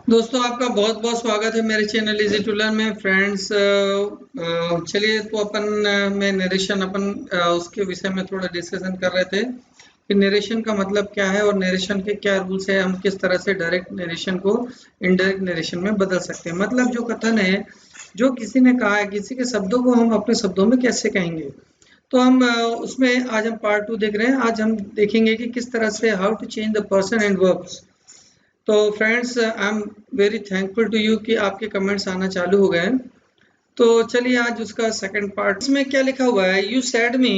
दोस्तों आपका बहुत बहुत स्वागत है मेरे चैनल इजी टू लर्न में। फ्रेंड्स चलिए तो अपन में नरेशन उसके विषय में थोड़ा डिस्कशन कर रहे थे कि नरेशन का मतलब क्या है और नरेशन के क्या रूल्स है, हम किस तरह से डायरेक्ट नरेशन को इनडायरेक्ट नरेशन में बदल सकते हैं। मतलब जो कथन है, जो किसी ने कहा है, किसी के शब्दों को हम अपने शब्दों में कैसे कहेंगे। तो हम उसमें आज हम पार्ट 2 देख रहे हैं। आज हम देखेंगे कि किस तरह से how to change the person and verbs. तो friends I am very thankful to you कि आपके कमेंट्स आना चालू हो गए हैं। तो चलिए आज उसका सेकंड पार्ट। इसमें क्या लिखा हुआ है, you said me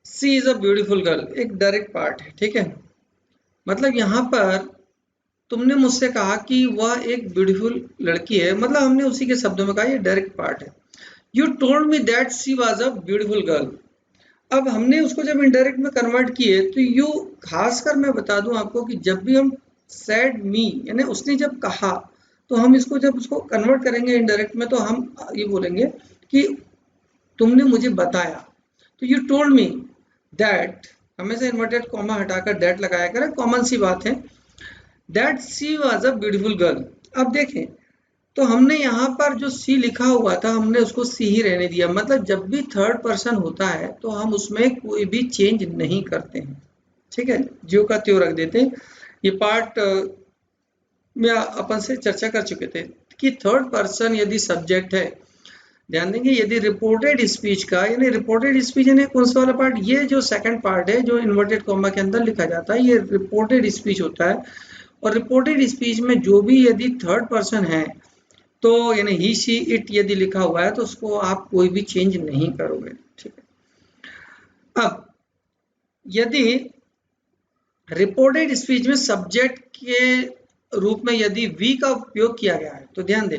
she is a beautiful girl, एक डायरेक्ट पार्ट है, ठीक है। मतलब यहाँ पर तुमने मुझसे कहा कि वह एक ब्यूटीफुल लड़की है, मतलब हमने उसी के शब्दों में कहा, ये डायरेक्ट पार्ट है। You told me that she was a beautiful girl. अब हमने उसको जब इनडायरेक्ट में कन्वर्ट किए तो यू, खासकर मैं बता दूं आपको कि जब भी हम सेड मी यानी उसने जब कहा, तो हम इसको जब उसको कन्वर्ट करेंगे इनडायरेक्ट में तो हम ये बोलेंगे कि तुमने मुझे बताया। तो यू टोल्ड मी दैट, हमेशा इन्वर्टेड कॉमा हटाकर दैट लगाया करें, कॉमन सी बात है। That she was a beautiful girl. अब देखें तो हमने यहाँ पर जो सी लिखा हुआ था हमने उसको सी ही रहने दिया। मतलब जब भी थर्ड पर्सन होता है तो हम उसमें कोई भी चेंज नहीं करते हैं, ठीक है, ज्यों का त्यों रख देते हैं। ये पार्ट में अपन से चर्चा कर चुके थे कि थर्ड पर्सन यदि सब्जेक्ट है, ध्यान देंगे, यदि रिपोर्टेड स्पीच का, यानी रिपोर्टेड स्पीच यानी कौन सा वाला पार्ट, ये जो सेकंड पार्ट है जो इन्वर्टेड कॉमा के अंदर लिखा जाता है, ये रिपोर्टेड स्पीच होता है। और रिपोर्टेड स्पीच में जो भी यदि थर्ड पर्सन है तो यानी ही शी इट यदि लिखा हुआ है तो उसको आप कोई भी चेंज नहीं करोगे, ठीक है। अब यदि रिपोर्टेड स्पीच में सब्जेक्ट के रूप में यदि वी का उपयोग किया गया है तो ध्यान दें,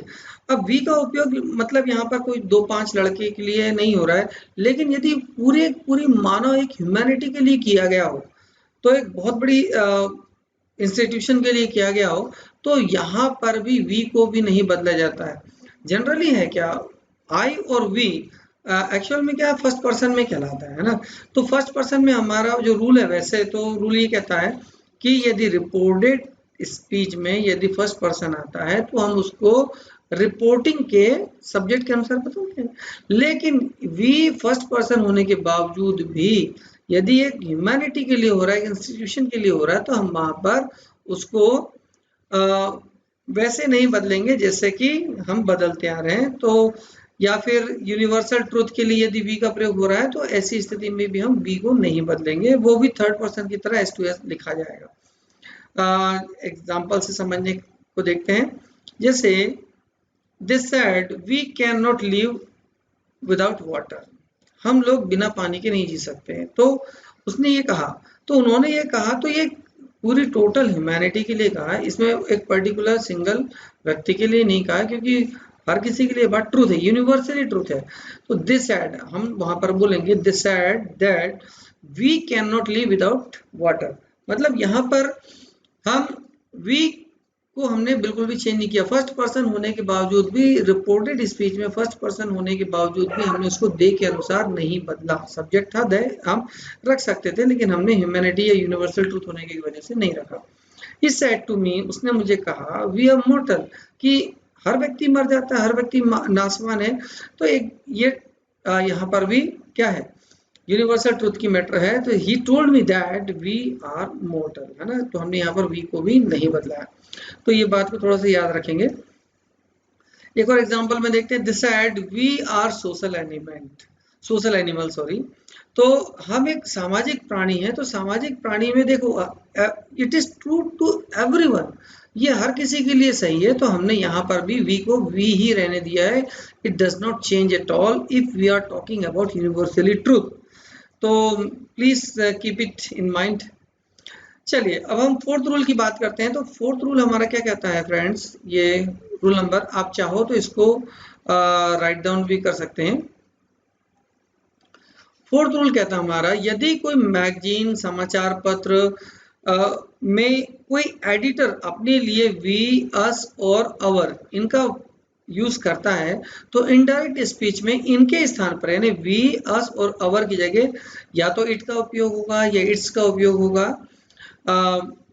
अब वी का उपयोग मतलब यहाँ पर कोई 2-5 लड़के के लिए नहीं हो रहा है, लेकिन यदि पूरी मानव एक ह्यूमैनिटी के लिए किया गया हो, तो एक बहुत बड़ी इंस्टीट्यूशन के लिए किया गया हो, तो यहाँ पर भी वी को भी नहीं बदला जाता है। जनरली है क्या, आई और वी एक्चुअल में क्या फर्स्ट पर्सन में कहलाता है ना। तो फर्स्ट पर्सन में हमारा जो रूल है, वैसे तो रूल ये कहता है कि यदि रिपोर्टेड स्पीच में यदि फर्स्ट पर्सन आता है तो हम उसको रिपोर्टिंग के सब्जेक्ट के अनुसार बताते हैं। लेकिन वी फर्स्ट पर्सन होने के बावजूद भी यदि एक ह्यूमैनिटी के लिए हो रहा है, एक इंस्टीट्यूशन के लिए हो रहा है, तो हम वहां पर उसको वैसे नहीं बदलेंगे जैसे कि हम बदलते आ रहे हैं। तो या फिर यूनिवर्सल ट्रूथ के लिए यदि वी का प्रयोग हो रहा है तो ऐसी स्थिति में भी हम वी को नहीं बदलेंगे, वो भी थर्ड पर्सन की तरह एस टू एस लिखा जाएगा। एग्जाम्पल से समझने को देखते हैं, जैसे this said we can not live without water, हम लोग बिना पानी के नहीं जी सकते हैं। तो उसने ये कहा, तो उन्होंने ये कहा, तो ये पूरी टोटल ह्यूमैनिटी के लिए कहा है, इसमें एक पर्टिकुलर सिंगल व्यक्ति के लिए नहीं कहा, क्योंकि हर किसी के लिए बात ट्रूथ है, यूनिवर्सली ट्रूथ है। तो दिस एड हम वहां पर बोलेंगे this add that we can not live without water. मतलब यहाँ पर हम वी को हमने बिल्कुल भी चेंज नहीं किया, फर्स्ट पर्सन होने के बावजूद भी, रिपोर्टेड स्पीच में फर्स्ट पर्सन होने के बावजूद भी हमने उसको दे के अनुसार नहीं बदला। सब्जेक्ट था दे, हम रख सकते थे, लेकिन हमने ह्यूमैनिटी या यूनिवर्सल ट्रूथ होने की वजह से नहीं रखा। ही सेड टू मी, उसने मुझे कहा, वी आर मोर्टल, कि हर व्यक्ति मर जाता है, हर व्यक्ति नासवान है। तो एक ये यहाँ पर भी क्या है, यूनिवर्सल ट्रूथ की मैटर है। तो he told me that we are mortal, है ना, तो हमने यहाँ पर वी को भी नहीं बदला। तो ये बात को थोड़ा सा याद रखेंगे। एक और एग्जांपल में देखते हैं, this add we are social animal sorry. तो हम एक सामाजिक प्राणी है, तो सामाजिक प्राणी में देखो it is true to everyone, ये हर किसी के लिए सही है। तो हमने यहाँ पर भी वी को वी ही रहने दिया है। It does not change at all if we are talking about universally truth. तो please keep it in mind. चलिए अब हम फोर्थ रूल की बात करते हैं। तो फोर्थ रूल हमारा क्या कहता है फ्रेंड्स, ये रूल नंबर, आप चाहो तो इसको राइट डाउन भी कर सकते हैं। फोर्थ रूल कहता है हमारा, यदि कोई मैगजीन, समाचार पत्र में कोई एडिटर अपने लिए वी, अस और अवर इनका यूज करता है, तो इनडायरेक्ट स्पीच में इनके स्थान पर यानी वी, अस और अवर की जगह या तो इट का उपयोग होगा या इट्स का उपयोग होगा।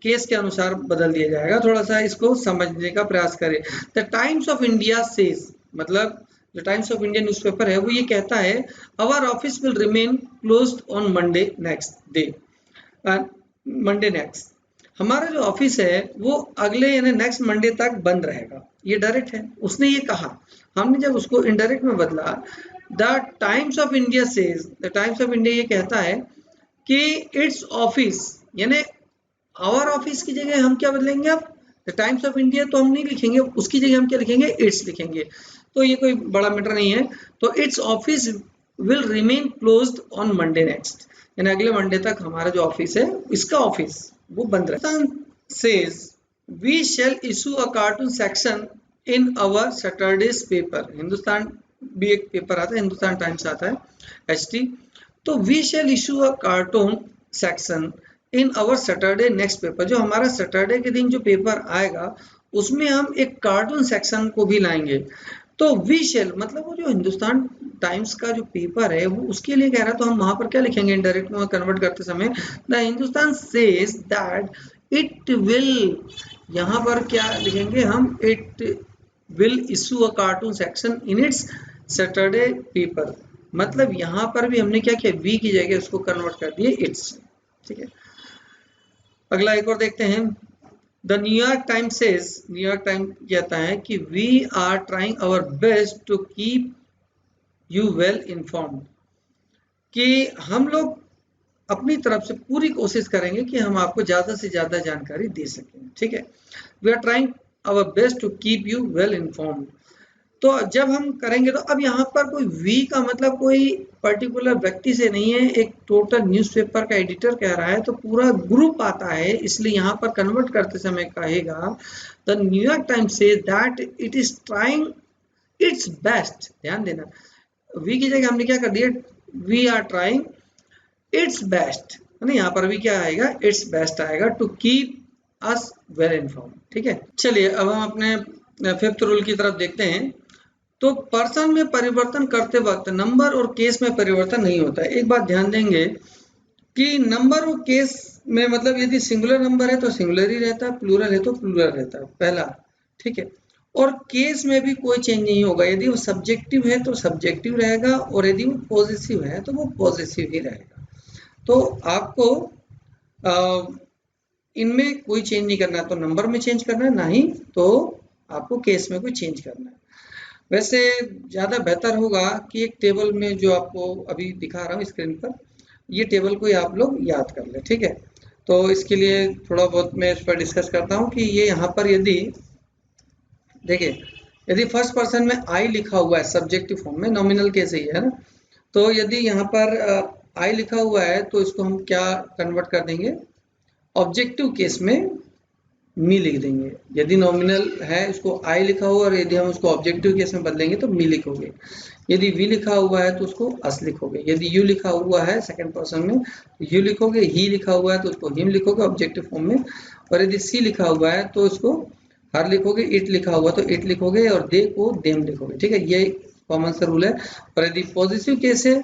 केस के अनुसार बदल दिया जाएगा। थोड़ा सा इसको समझने का प्रयास करें। The times of India says, मतलब जो टाइम्स ऑफ इंडिया न्यूज़पेपर है वो ये कहता है our office will remain closed on Monday next day, Monday next, हमारा जो ऑफिस है वो अगले यानी नेक्स्ट मंडे तक बंद रहेगा। ये डायरेक्ट है, उसने ये कहा। हमने जब उसको इनडायरेक्ट में बदला, the times of India says, the times of India ये कहता है कि इट्स ऑफिस, यानी आवर ऑफिस की जगह हम क्या बदलेंगे अब, द टाइम्स ऑफ इंडिया तो हम नहीं लिखेंगे, उसकी जगह हम क्या लिखेंगे, इट्स लिखेंगे। तो ये कोई बड़ा मैटर नहीं है। तो it's office will remain closed on Monday next, यानी अगले मंडे तक हमारा जो ऑफिस है, इसका ऑफिस वो बंद रहेगा। Says we shall issue a cartoon section in our Saturdays paper, Hindustan भी एक पेपर आता है, हिंदुस्तान टाइम्स आता है HT। तो we shall issue a cartoon section in our Saturday next paper, जो हमारा सैटरडे के दिन जो पेपर आएगा उसमें हम एक कार्टून सेक्शन को भी लाएंगे। तो वी शेल मतलब वो जो हिंदुस्तान टाइम्स का जो पेपर है वो उसके लिए कह रहा है, तो हम वहां पर क्या लिखेंगे इनडायरेक्ट में कन्वर्ट करते समय, the Hindustan says that it will, यहाँ पर क्या लिखेंगे हम, it will issue a cartoon section in its Saturday paper. मतलब यहाँ पर भी हमने क्या किया, वी की जगह उसको कन्वर्ट कर दिए इट्स। ठीक है, अगला एक और देखते हैं। The New York Times says, New York Times कहता है कि we are trying our best to keep you well informed, कि हम लोग अपनी तरफ से पूरी कोशिश करेंगे कि हम आपको ज्यादा से ज्यादा जानकारी दे सकें। ठीक है, we are trying our best to keep you well informed. तो जब हम करेंगे तो अब यहाँ पर कोई वी का मतलब कोई पर्टिकुलर व्यक्ति से नहीं है, एक टोटल न्यूज़पेपर का एडिटर कह रहा है, तो पूरा ग्रुप आता है, इसलिए यहाँ पर कन्वर्ट करते समय कहेगा द न्यूयॉर्क टाइम्स से that it is trying its best. ध्यान देना, वी की जगह हमने क्या कर दिया, we are trying its best, है ना, यहाँ पर भी क्या आएगा, इट्स बेस्ट आएगा, to keep us well inform. ठीक है, चलिए अब हम अपने फिफ्थ रूल की तरफ देखते हैं। तो पर्सन में परिवर्तन करते वक्त नंबर और केस में परिवर्तन नहीं होता है। एक बात ध्यान देंगे कि नंबर और केस में मतलब यदि सिंगुलर नंबर है तो सिंगुलर ही रहता है, प्लूरल है तो प्लूरल रहता है, पहला। ठीक है, और केस में भी कोई चेंज नहीं होगा, यदि वो सब्जेक्टिव है तो सब्जेक्टिव रहेगा, और यदि वो पॉजिटिव है तो वो पॉजिटिव ही रहेगा। तो आपको इनमें कोई चेंज नहीं करना है, तो नंबर में चेंज करना है, ना ही तो आपको केस में कोई चेंज करना है। वैसे ज़्यादा बेहतर होगा कि एक टेबल में जो आपको अभी दिखा रहा हूँ स्क्रीन पर, ये टेबल को आप लोग याद कर लें। ठीक है, तो इसके लिए थोड़ा बहुत मैं इस पर डिस्कस करता हूँ कि ये यहाँ पर यदि देखिए, यदि फर्स्ट पर्सन में आई लिखा हुआ है सब्जेक्टिव फॉर्म में, नॉमिनल केस ही है ना, तो यदि यहाँ पर आई लिखा हुआ है तो इसको हम क्या कन्वर्ट कर देंगे, ऑब्जेक्टिव केस में मी लिख देंगे। यदि नॉमिनल है उसको आई लिखा हुआ, और यदि हम उसको ऑब्जेक्टिव केस में बदलेंगे तो मी लिखोगे। यदि वी लिखा हुआ है तो उसको अस लिखोगे। यदि यू लिखा हुआ है सेकंड पर्सन में तो यू लिखोगे। ही लिखा हुआ है तो उसको हिम लिखोगे ऑब्जेक्टिव फॉर्म में। और यदि सी लिखा हुआ है तो उसको हर लिखोगे। इट लिखा हुआ तो इट लिखोगे, और दे को देम लिखोगे। ठीक है, ये कॉमन सा रूल है। और यदि पॉजिटिव केस है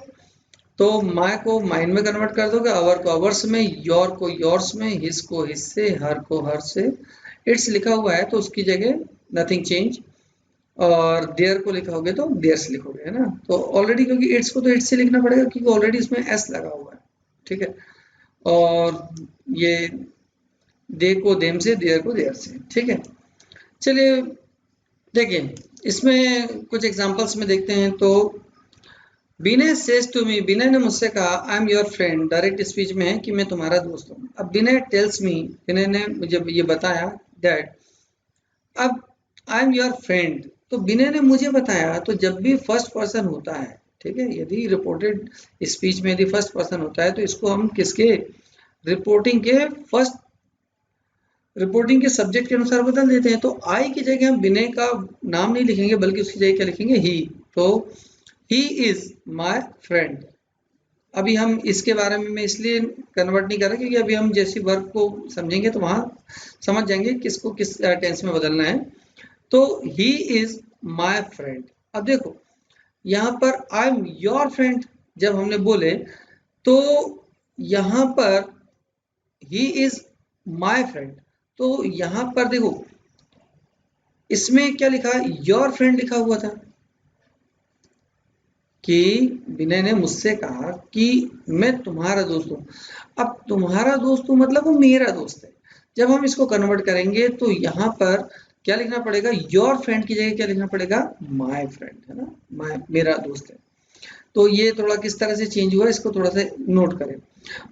तो माय को माइन में कन्वर्ट कर दोगे, अवर को अवर्स में, योर को योर्स में, हिज को हिज से, हर को हर से। इट्स लिखा हुआ है तो उसकी जगह नथिंग चेंज, और देयर को लिखोगे तो देयर्स लिखोगे, है ना। तो ऑलरेडी क्योंकि इट्स को तो इट्स से लिखना पड़ेगा क्योंकि ऑलरेडी इसमें एस लगा हुआ है। ठीक है, और ये दे को देम से, देयर को देयर से। ठीक है, चलिए देखिए इसमें कुछ एग्जांपल्स में देखते हैं। तो विनय सेज टू मी, विनय ने मुझसे कहा I am your friend, direct speech में है कि मैं तुम्हारा दोस्त हूँ। अब विनय टेल्स मी, विनय ने मुझे ये बताया दैट, अब आई एम योर फ्रेंड, तो विनय ने मुझे बताया। तो जब भी फर्स्ट पर्सन होता है, ठीक है, यदि रिपोर्टेड स्पीच में यदि फर्स्ट पर्सन होता है तो इसको हम किसके, रिपोर्टिंग के सब्जेक्ट के अनुसार बदल देते हैं। तो आई की जगह हम विनय का नाम नहीं लिखेंगे बल्कि उसकी जगह क्या लिखेंगे, ही। तो ही इज माई फ्रेंड। अभी हम इसके बारे में मैं इसलिए कन्वर्ट नहीं कर रहा क्योंकि अभी हम जैसी वर्ब को समझेंगे तो वहां समझ जाएंगे किसको किस टेंस में बदलना है। तो ही इज माई फ्रेंड। अब देखो यहाँ पर आई एम योर फ्रेंड जब हमने बोले तो यहाँ पर ही इज माय फ्रेंड, तो यहां पर देखो इसमें क्या लिखा है, योर फ्रेंड लिखा हुआ था कि विनय ने मुझसे कहा कि मैं तुम्हारा दोस्त हूं। अब तुम्हारा दोस्त हूं मतलब वो मेरा दोस्त है। जब हम इसको कन्वर्ट करेंगे तो यहाँ पर क्या लिखना पड़ेगा, योर फ्रेंड की जगह क्या लिखना पड़ेगा, माय फ्रेंड, है ना, माय मेरा दोस्त है। तो ये थोड़ा किस तरह से चेंज हुआ इसको थोड़ा सा नोट करें।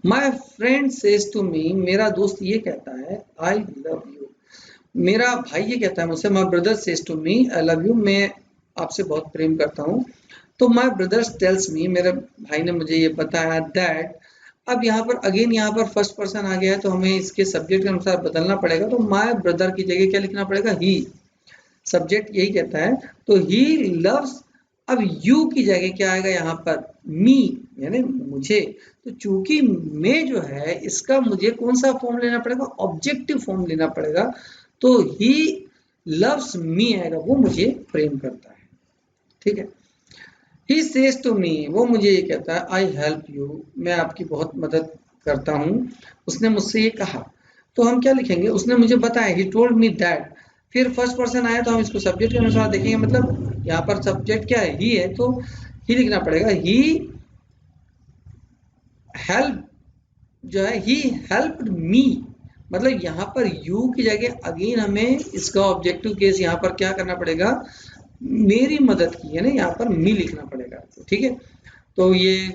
My friend says to me, मेरा दोस्त ये कहता है आई लव यू, मेरा भाई ये कहता है मुझसे, my brother says to me I love you, मैं आपसे बहुत प्रेम करता हूँ। तो माय ब्रदर्स टेल्स मी, मेरे भाई ने मुझे ये बताया दैट। अब यहाँ पर अगेन यहाँ पर फर्स्ट पर्सन आ गया है तो हमें इसके सब्जेक्ट के अनुसार बदलना पड़ेगा। तो माय ब्रदर की जगह क्या लिखना पड़ेगा, ही, सब्जेक्ट यही कहता है तो ही लव्स। अब यू की जगह क्या आएगा यहाँ पर, मी, यानी मुझे। तो चूंकि मैं जो है इसका मुझे कौन सा फॉर्म लेना पड़ेगा, ऑब्जेक्टिव फॉर्म लेना पड़ेगा। तो ही लव्स मी आएगा, वो मुझे प्रेम करता है। ठीक है। ही सेज टू मी, वो मुझे ये कहता है आई हेल्प यू, मैं आपकी बहुत मदद करता हूँ। उसने मुझसे ये कहा, तो हम क्या लिखेंगे, उसने मुझे बताया, ही टोल्ड मी दैट। फिर फर्स्ट पर्सन आया तो हम इसको सब्जेक्ट के अनुसार देखेंगे, मतलब यहाँ पर सब्जेक्ट क्या है, ही है, तो ही लिखना पड़ेगा। ही हेल्प जो है, ही हेल्प्ड मी, मतलब यहाँ पर यू की जगह अगेन हमें इसका ऑब्जेक्टिव केस यहाँ पर क्या करना पड़ेगा, मेरी मदद की है ना, यहाँ पर मी लिखना पड़ेगा। ठीक है। तो ये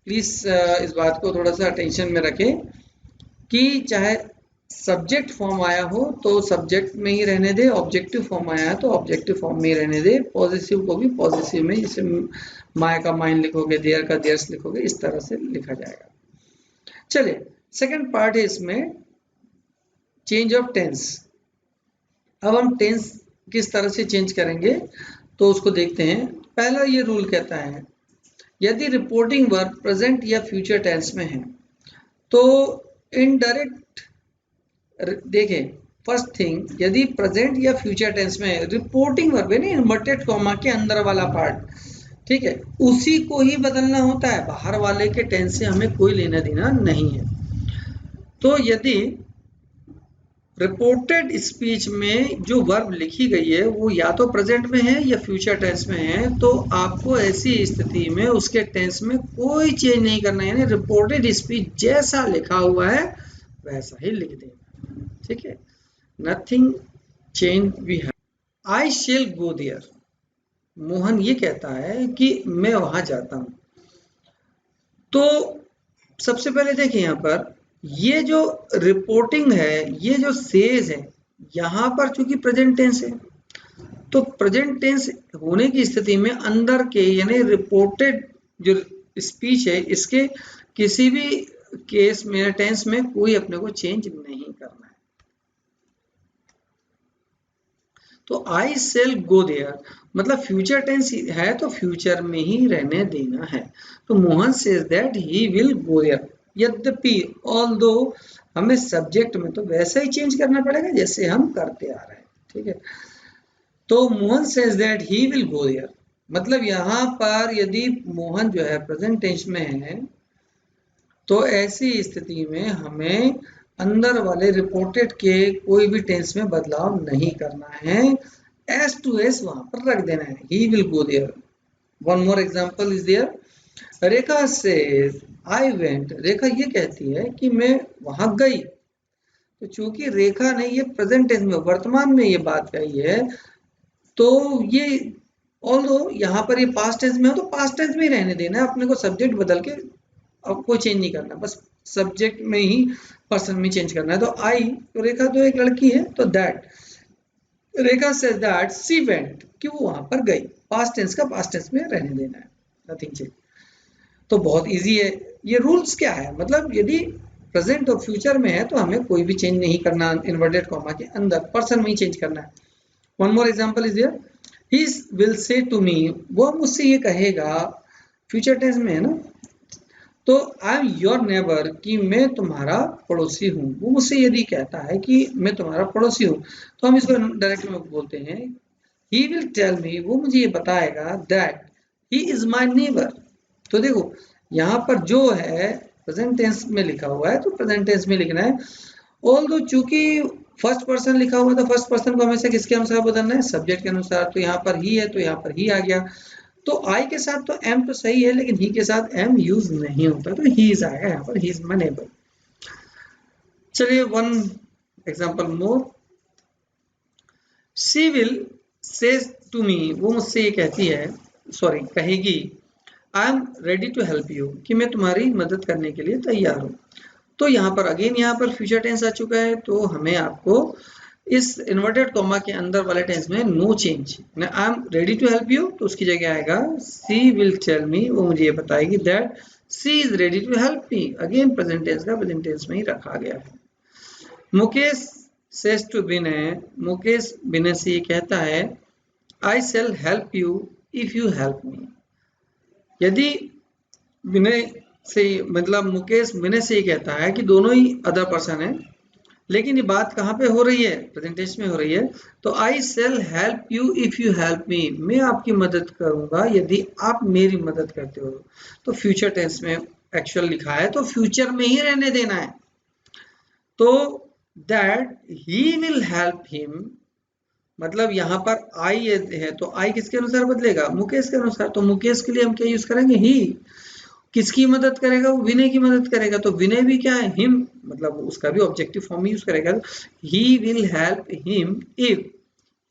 प्लीज इस बात को थोड़ा सा अटेंशन में रखें कि चाहे सब्जेक्ट फॉर्म आया हो तो सब्जेक्ट में ही रहने दे, ऑब्जेक्टिव फॉर्म आया है तो ऑब्जेक्टिव फॉर्म में ही रहने दे, पॉजिटिव को भी पॉजिटिव में, जैसे माय का माइन लिखोगे, देयर का देयर्स लिखोगे, इस तरह से लिखा जाएगा। चलिए सेकंड पार्ट है इसमें, चेंज ऑफ टेंस। अब हम टेंस किस तरह से चेंज करेंगे तो उसको देखते हैं। पहला ये रूल कहता है यदि रिपोर्टिंग वर्ब प्रेजेंट या फ्यूचर टेंस में है तो इनडायरेक्ट, देखें फर्स्ट थिंग, यदि प्रेजेंट या फ्यूचर टेंस में है, रिपोर्टिंग वर्ब है ना, इन्वर्टेड कॉमा के अंदर वाला पार्ट, ठीक है, उसी को ही बदलना होता है, बाहर वाले के टेंस से हमें कोई लेना देना नहीं है। तो यदि रिपोर्टेड स्पीच में जो वर्ब लिखी गई है वो या तो प्रेजेंट में है या फ्यूचर टेंस में है, तो आपको ऐसी स्थिति में उसके टेंस में कोई चेंज नहीं करना है, यानी रिपोर्टेड स्पीच जैसा लिखा हुआ है वैसा ही लिख देना। ठीक है, nothing change we have. I shall go there, Mohan ये कहता है कि मैं वहां जाता हूं। तो सबसे पहले देखिए यहाँ पर ये जो रिपोर्टिंग है, ये जो सेज है, यहाँ पर चूंकि प्रेजेंट टेंस है तो प्रेजेंट टेंस होने की स्थिति में अंदर के यानी रिपोर्टेड जो स्पीच है इसके किसी भी केस में टेंस में कोई अपने को चेंज नहीं करना है। तो आई सेल गो देयर मतलब फ्यूचर टेंस है तो फ्यूचर में ही रहने देना है। तो Mohan says that he will go there, यद्यपि ऑल्दो हमें सब्जेक्ट में तो वैसा ही चेंज करना पड़ेगा जैसे हम करते आ रहे हैं। ठीक है, तो Mohan says that he will go there, मतलब यहाँ पर यदि मोहन जो है प्रेजेंट टेंस में है तो ऐसी स्थिति में हमें अंदर वाले रिपोर्टेड के कोई भी टेंस में बदलाव नहीं करना है, एस टू एस वहां पर रख देना है, he will go there. One more example is there, Rekha से आई वेंट, रेखा ये कहती है कि मैं वहां गई। तो चूंकि रेखा ने ये प्रेजेंट टेंस में वर्तमान में ये बात कही है तो ये ऑल्दो यहाँ पर ये पास्ट टेंस में हो तो पास्ट टेंस में ही रहने देना है, अपने को सब्जेक्ट बदल के अब कोई चेंज नहीं करना, बस सब्जेक्ट में ही पर्सन में चेंज करना है। तो आई, तो रेखा तो एक लड़की है तो that, Rekha says that she went, कि वो वहां पर गई, पास्ट टेंस का पास्ट टेंस में रहने देना है, नथिंग चेंज। तो बहुत इजी है। ये रूल्स क्या है, मतलब यदि प्रेजेंट और फ्यूचर में है तो हमें कोई भी चेंज नहीं करना, इन्वर्टेड कॉमा के अंदर पर्सन में ही चेंज करना है। One more example is there, he will say to me, वो मुझसे ये कहेगा, फ्यूचर टेंस में है ना, तो आई एम योर नेबर कि मैं तुम्हारा पड़ोसी हूँ। वो मुझसे यदि कहता है कि मैं तुम्हारा पड़ोसी हूँ तो हम इसको डायरेक्ट में बोलते हैं ही विल टेल मी, वो मुझे ये बताएगा that he is my neighbour. तो देखो यहाँ पर जो है प्रेजेंट टेंस में लिखा हुआ है तो प्रेजेंट टेंस में लिखना है, ऑल दो चूंकि फर्स्ट पर्सन लिखा हुआ था, फर्स्ट पर्सन को हमेशा किसके अनुसार बदलना है, सब्जेक्ट के अनुसार। तो यहाँ पर ही है तो यहाँ पर ही आ गया। तो आई के साथ तो एम तो सही है, लेकिन ही के साथ एम यूज नहीं होता, तो ही इज आएगा यहाँ पर, ही इज माय नेबर। चलिए one example more. She will says to me, वो मुझसे ये कहती है, सॉरी कहेगी, I am ready to help you, कि मैं तुम्हारी मदद करने के लिए तैयार हूँ। तो यहाँ पर अगेन यहाँ पर फ्यूचर टेंस आ चुका है, तो हमें आपको इस इन्वर्टेड कॉमा के अंदर वाले टेंस में no change, I am ready to help you, तो उसकी जगह आएगा सी विल टेल मी, वो मुझे ये बताएगी that she is ready to help me. Again present tense का प्रेजेंट टेंस में ही रखा गया है। मुकेश सेज टू विनय, मुकेश विनय से ये कहता है, I shall help you if you help me. यदि विनय से, मतलब मुकेश विनय से ये कहता है कि दोनों ही अदर पर्सन है, लेकिन ये बात कहाँ पे हो रही है, प्रेजेंटेशन में हो रही है। तो I shall help you if you help me, मैं आपकी मदद करूंगा यदि आप मेरी मदद करते हो। तो फ्यूचर टेंस में एक्चुअल लिखा है, तो फ्यूचर में ही रहने देना है। तो that he will help him, मतलब यहाँ पर आई है तो आई किसके अनुसार बदलेगा, मुकेश के अनुसार। तो मुकेश के लिए हम क्या यूज करेंगे, ही। किसकी मदद करेगा, वो विनय की मदद करेगा। तो विनय भी क्या है, हिम, मतलब उसका भी ऑब्जेक्टिव फॉर्म यूज करेगा। He will help him if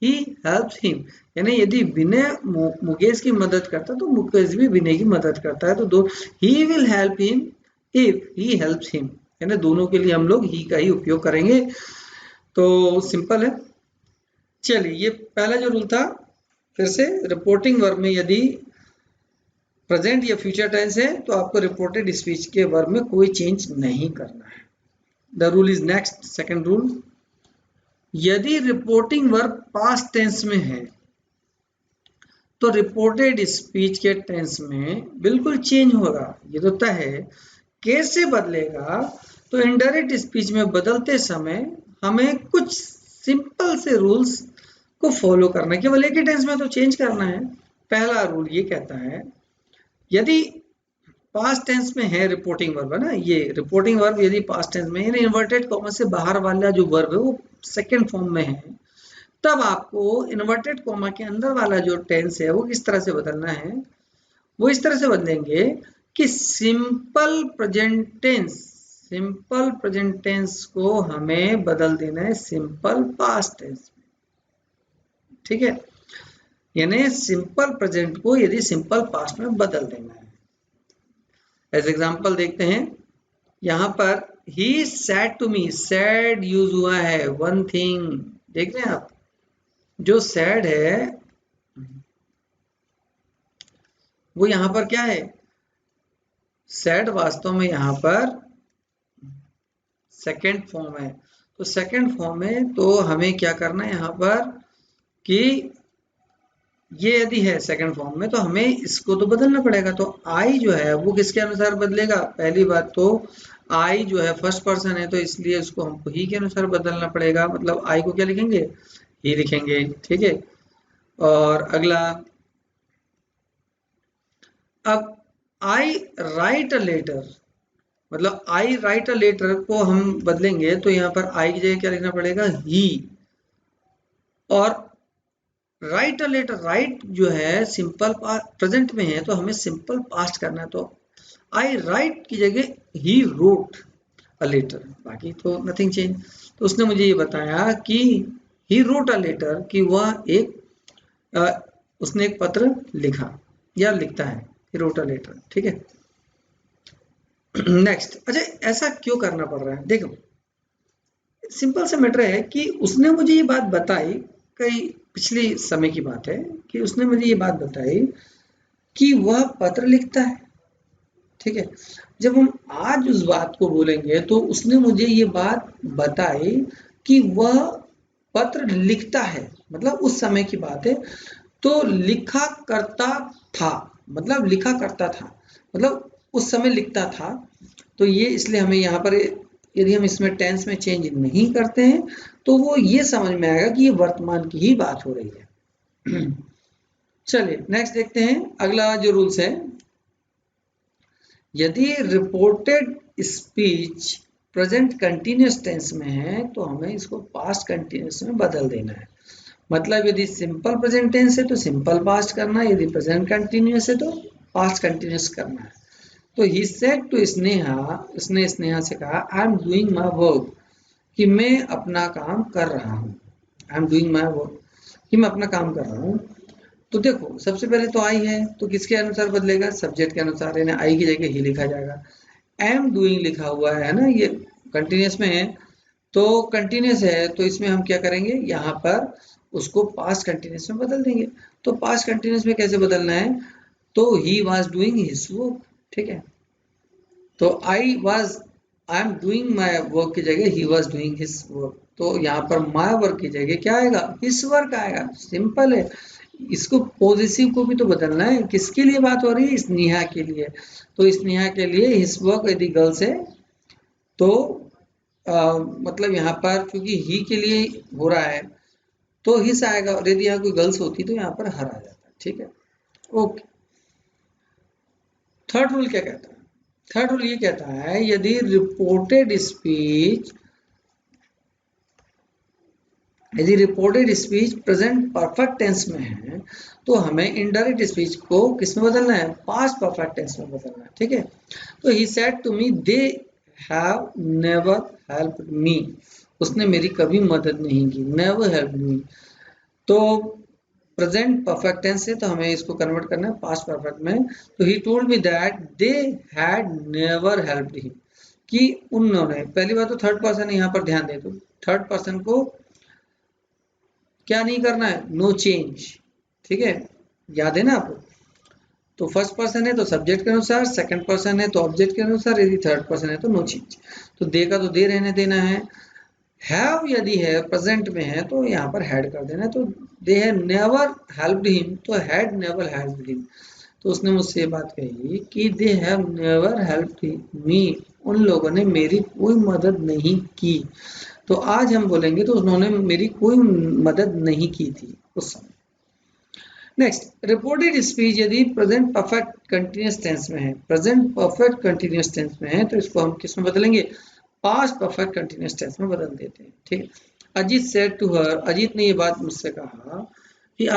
he helps him, यानी यदि विनय मुकेश की मदद करता है तो मुकेश भी विनय की मदद करता है। तो दो, he will help him if he helps him, यानी दोनों के लिए हम लोग ही का ही उपयोग करेंगे। तो सिंपल है। चलिए ये पहला जो रूल था, फिर से रिपोर्टिंग वर्ब में यदि प्रेजेंट या फ्यूचर टेंस है तो आपको रिपोर्टेड स्पीच के वर्ब में कोई चेंज नहीं करना है। The rule is next, second rule, यदि रिपोर्टिंग वर्ब पास्ट टेंस में है तो रिपोर्टेड स्पीच के टेंस में बिल्कुल चेंज होगा, ये तो तय है। कैसे बदलेगा, तो इनडायरेक्ट स्पीच में बदलते समय हमें कुछ सिंपल से रूल्स को फॉलो करना है, केवल एक ही टेंस में तो चेंज करना है। पहला रूल ये कहता है, यदि पास्ट टेंस में है रिपोर्टिंग वर्ब, है ना, ये रिपोर्टिंग वर्ब यदि पास्ट टेंस में है, इन्वर्टेड कॉमा से बाहर वाला जो वर्ब है वो सेकंड फॉर्म में है, तब आपको इन्वर्टेड कॉमा के अंदर वाला जो टेंस है वो किस तरह से बदलना है, वो इस तरह से बदलेंगे कि सिंपल प्रेजेंट टेंस को हमें बदल देना है सिंपल पास्ट टेंस में, ठीक है। यानी सिंपल प्रेजेंट को यदि सिंपल पास्ट में बदल देना है। एज एग्जाम्पल देखते हैं, यहां पर he said to me, said used हुआ है, वन थिंग, देख रहे हैं आप, जो सैड है वो यहां पर क्या है, सैड वास्तव में यहां पर सेकेंड फॉर्म है। तो सेकेंड फॉर्म है तो हमें क्या करना है यहाँ पर कि ये यदि है सेकंड फॉर्म में तो हमें इसको तो बदलना पड़ेगा। तो आई जो है वो किसके अनुसार बदलेगा, पहली बात तो आई जो है फर्स्ट पर्सन है तो इसलिए उसको हमको ही के अनुसार बदलना पड़ेगा, मतलब आई को क्या लिखेंगे, ही लिखेंगे, ठीक है। और अगला, अब आई राइट अ लेटर, मतलब आई राइट अ लेटर को हम बदलेंगे तो यहाँ पर आई की जगह क्या लिखना पड़ेगा, ही। और राइट अ लेटर, राइट जो है सिंपल प्रेजेंट में है तो हमें सिंपल पास्ट करना है, तो आई राइट की जगह ही रोट अ लेटर, बाकी तो नथिंग चेंज। तो उसने मुझे ये बताया कि ही रोट अ लेटर, कि वह उसने एक पत्र लिखा या लिखता है, ही रोट अ लेटर, ठीक है। नेक्स्ट, अच्छा ऐसा क्यों करना पड़ रहा है, देखो सिंपल सा मैटर है कि उसने मुझे ये बात बताई, कई पिछली समय की बात है कि उसने मुझे ये बात बताई कि वह पत्र लिखता है, ठीक है। जब हम आज उस बात को बोलेंगे तो उसने मुझे ये बात बताई कि वह पत्र लिखता है, मतलब उस समय की बात है। तो लिखा करता था, मतलब लिखा करता था, मतलब उस समय लिखता था। तो ये इसलिए हमें यहाँ पर यदि हम इसमें टेंस में चेंज नहीं करते हैं तो वो ये समझ में आएगा कि ये वर्तमान की ही बात हो रही है। चलिए नेक्स्ट देखते हैं, अगला जो रूल्स है, यदि reported speech present continuous tense में है तो हमें इसको पास्ट कंटिन्यूस में बदल देना है। मतलब यदि सिंपल प्रेजेंट टेंस है तो सिंपल पास्ट करना है, यदि प्रेजेंट कंटिन्यूस है तो पास्ट कंटिन्यूस करना है। तो ही सेड टू स्नेहा, उसने स्नेहा से कहा I am doing my work, कि मैं अपना काम कर रहा हूँ। I am doing my work, कि मैं अपना काम कर रहा हूँ। तो देखो सबसे पहले तो आई है तो किसके अनुसार बदलेगा, सब्जेक्ट के अनुसार, यानी आई की जगह ही लिखा जाएगा। एम डूइंग लिखा हुआ है ना, ये कंटिन्यूस में है तो कंटिन्यूस है तो इसमें हम क्या करेंगे, यहाँ पर उसको पास्ट कंटिन्यूस में बदल देंगे। तो पास्ट कंटिन्यूस में कैसे बदलना है, तो he was doing his work, ठीक है। तो I am doing my work की जगह he was doing his work, तो यहाँ पर माई वर्क की जगह क्या आएगा, हिज वर्क आएगा। सिंपल है। इसको पॉजिटिव को भी तो बदलना है। किसके लिए बात हो रही है, स्नेहा के लिए। तो स्नेहा के लिए हिज वर्क यदि गर्ल्स है तो मतलब यहाँ पर क्योंकि ही के लिए हो रहा है तो हिस आएगा, और यदि यहाँ कोई गर्ल्स होती तो यहाँ पर हर आ जाता। ठीक है, ओके। थर्ड रूल क्या कहता है, थर्ड रूल ये कहता है यदि reported speech present perfect tense में है तो हमें इनडायरेक्ट स्पीच को किस में बदलना है, पास्ट परफेक्ट टेंस में बदलना है। ठीक है, तो he said to me they have never helped me, उसने मेरी कभी मदद नहीं की, नेवर हेल्प्ड मी। तो प्रेजेंट परफेक्ट टेंस है तो हमें इसको कन्वर्ट करना है पास्ट परफेक्ट में। तो he told me that they had never helped him, कि उन्होंने, पहली बात तो थर्ड पर्सन यहाँ पर ध्यान दे, तो थर्ड पर्सन को क्या नहीं करना है, नो चेंज। ठीक है, याद है ना आपको। तो फर्स्ट पर्सन है तो सब्जेक्ट के अनुसार, सेकंड पर्सन है तो ऑब्जेक्ट के अनुसार, यदि थर्ड पर्सन है तो नो चेंज। तो दे का तो दे रहने देना है। हैव यदि है प्रेजेंट में है तो यहाँ पर हैड कर देना है। तो दे हैव नेवर हेल्प्ड हिम तो हैड नेवर हेल्प्ड हिम। तो उसने मुझसे ये बात कही कि दे हैव नेवर हेल्प्ड मी, उन लोगों ने मेरी कोई मदद नहीं की। तो आज हम बोलेंगे तो उन्होंने मेरी कोई मदद नहीं की थी उस समय। नेक्स्ट, रिपोर्टेड स्पीच यदि प्रेजेंट परफेक्ट कंटिन्यूअस टेंस में है, प्रेजेंट परफेक्ट कंटिन्यूअस टेंस में है तो इसको हम किस में बदलेंगे, पास्ट परफेक्ट कंटिन्यूअस टेंस में बदल देते हैं। ठीक है, Ajit said to her, Ajit ने ये बात मुझसे कहा कि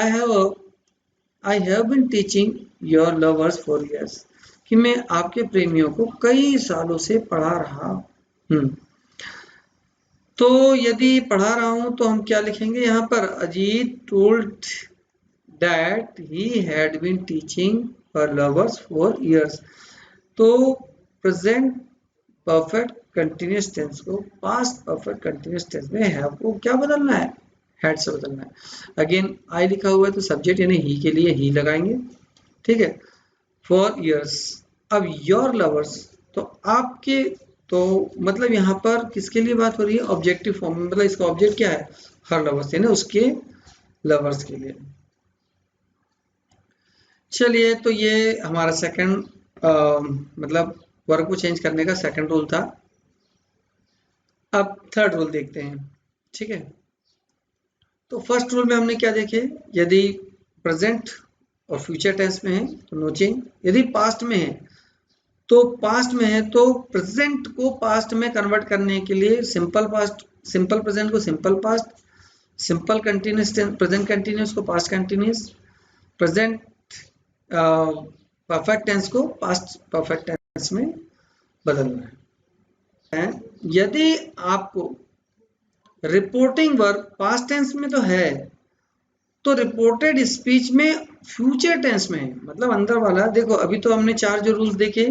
I have been teaching your lovers for years, कि मैं आपके प्रेमियों को कई सालों से पढ़ा रहा हूँ। तो यदि पढ़ा रहा हूं तो हम क्या लिखेंगे यहाँ पर, Ajit told that he had been teaching her lovers for years. तो प्रेजेंट परफेक्ट कंटिन्यूअस टेंस को पास्ट परफेक्ट कंटिन्यूअस टेंस में हैव को क्या बदलना है, हैड से बदलना है। अगेन आई लिखा हुआ है तो सब्जेक्ट यानी ही के लिए ही लगाएंगे। ठीक है, फॉर इयर्स। अब योर लवर्स तो आपके, तो मतलब यहाँ पर किसके लिए बात हो रही है, ऑब्जेक्टिव फॉर्म में, मतलब इसका ऑब्जेक्ट क्या है, हर लवर्स, यानी उसके लवर्स के लिए। चलिए, तो ये हमारा सेकंड मतलब वर्ब को चेंज करने का सेकंड रूल था। अब थर्ड रूल देखते हैं। ठीक है, तो फर्स्ट रूल में हमने क्या देखे, यदि प्रेजेंट और फ्यूचर टेंस में है तो नो चेंज, यदि पास्ट में है तो पास्ट में है तो प्रेजेंट को पास्ट में कन्वर्ट करने के लिए सिंपल पास्ट, सिंपल प्रेजेंट को simple past, simple continuous present continuous को past continuous, present perfect tense को पास्ट परफेक्ट टेंस में बदलना है। यदि आपको रिपोर्टिंग वर्ब पास्ट टेंस में तो है तो रिपोर्टेड स्पीच में फ्यूचर टेंस में है, मतलब अंदर वाला। देखो अभी तो हमने चार जो रूल्स देखे,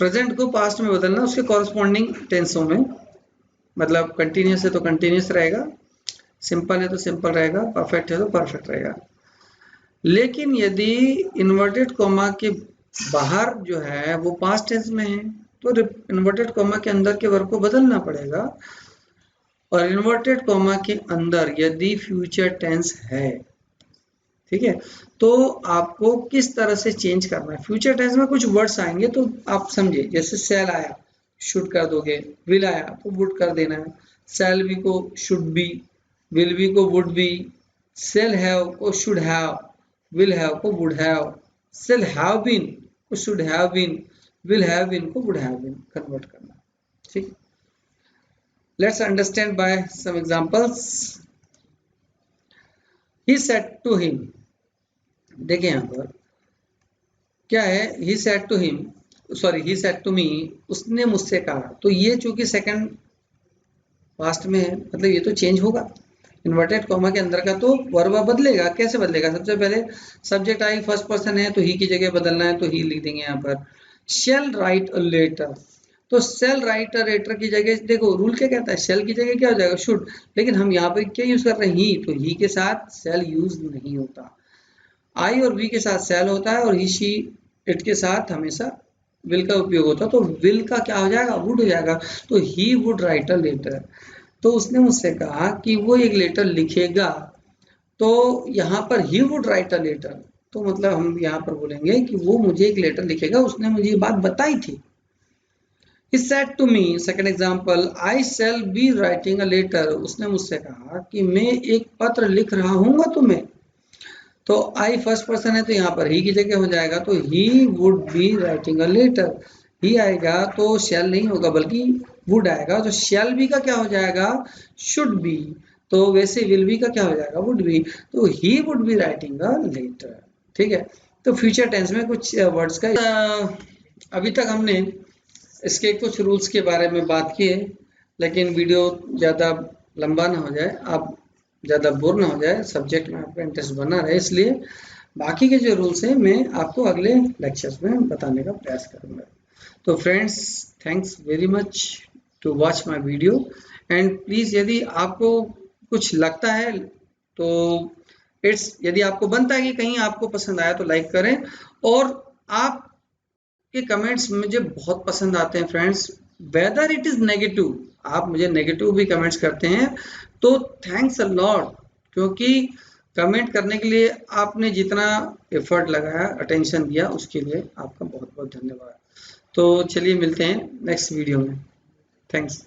प्रेजेंट को पास्ट में बदलना उसके कॉरस्पॉन्डिंग टेंसों में, मतलब कंटिन्यूस है तो कंटिन्यूस रहेगा, सिंपल है तो सिंपल रहेगा, परफेक्ट है तो परफेक्ट रहेगा। लेकिन यदि इन्वर्टेड कॉमा के बाहर जो है वो पास्ट टेंस में है तो इन्वर्टेड कॉमा के अंदर के वर्ब को बदलना पड़ेगा, और इन्वर्टेड कॉमा के अंदर यदि फ्यूचर टेंस है, ठीक है, तो आपको किस तरह से चेंज करना है। फ्यूचर टेंस में कुछ वर्ड्स आएंगे तो आप समझे, जैसे सेल आया शुड कर दोगे, विल आया तो वुड कर देना है, सेल बी को शुड बी, विल बी को वुड बी, सेल हैव को शुड हैव, विल हैव को would have, shall have been को should have been, will have been को वुड हैव बीन कन्वर्ट करना। ठीक, Let's understand by some examples. He said to him, देखिए यहाँ पर क्या है, he said to him, sorry he said to me, उसने मुझसे कहा। तो ये चूंकि सेकंड पास्ट में है, मतलब ये तो चेंज होगा। इन्वर्टेड कॉमा के अंदर का तो वर्ब बदलेगा। कैसे बदलेगा? सबसे पहले सब्जेक्ट आई फर्स्ट पर्सन है तो ही की जगह बदलना है, तो ही लिख देंगे यहाँ पर। शेल राइट अ लेटर, तो शेल राइट अ लेटर की जगह देखो रूल क्या कहता है, शेल की जगह क्या हो जाएगा? शुड। लेकिन हम यहाँ पर क्या यूज कर रहे हैं? ही, तो ही के साथ शेल यूज नहीं होता। आई और वी के साथ शेल होता है, और ही शी इट के साथ हमेशा विल का उपयोग होता है। तो विल का क्या हो जाएगा? वुड हो जाएगा। तो he would write a letter, तो उसने मुझसे कहा कि वो एक लेटर लिखेगा। तो यहाँ पर he would write a letter, तो मतलब हम यहाँ पर बोलेंगे कि वो मुझे एक लेटर लिखेगा, उसने मुझे ये बात बताई थी। He said to me, second example, I shall be writing a letter, उसने मुझसे कहा कि मैं एक पत्र लिख रहा हूँ तुम्हें। तो आई फर्स्ट पर्सन है तो यहाँ पर ही की जगह हो जाएगा, तो he would be writing a letter. He आएगा तो शैल नहीं होगा बल्कि वुड आएगा, तो शैल बी का क्या हो जाएगा? Should be. तो वैसे विल बी का क्या हो जाएगा? Would be. तो he would be writing a letter. ठीक है, तो फ्यूचर टेंस में कुछ वर्ड्स का अभी तक हमने इसके कुछ रूल्स के बारे में बात की है, लेकिन वीडियो ज़्यादा लंबा ना हो जाए, आप ज़्यादा बोर ना हो जाए, सब्जेक्ट में आपका इंटरेस्ट बना रहे, इसलिए बाकी के जो रूल्स हैं मैं आपको अगले लेक्चर्स में बताने का प्रयास करूँगा। तो friends, thanks very much to watch my video, and please यदि आपको कुछ लगता है तो यदि आपको बनता है कि कहीं आपको पसंद आया तो लाइक करें, और आप के कमेंट्स मुझे बहुत पसंद आते हैं friends, whether it is negative, आप मुझे नेगेटिव भी कमेंट्स करते हैं तो थैंक्स अ लॉट, क्योंकि कमेंट करने के लिए आपने जितना एफर्ट लगाया, अटेंशन दिया, उसके लिए आपका बहुत बहुत धन्यवाद। तो चलिए मिलते हैं नेक्स्ट वीडियो में। थैंक्स।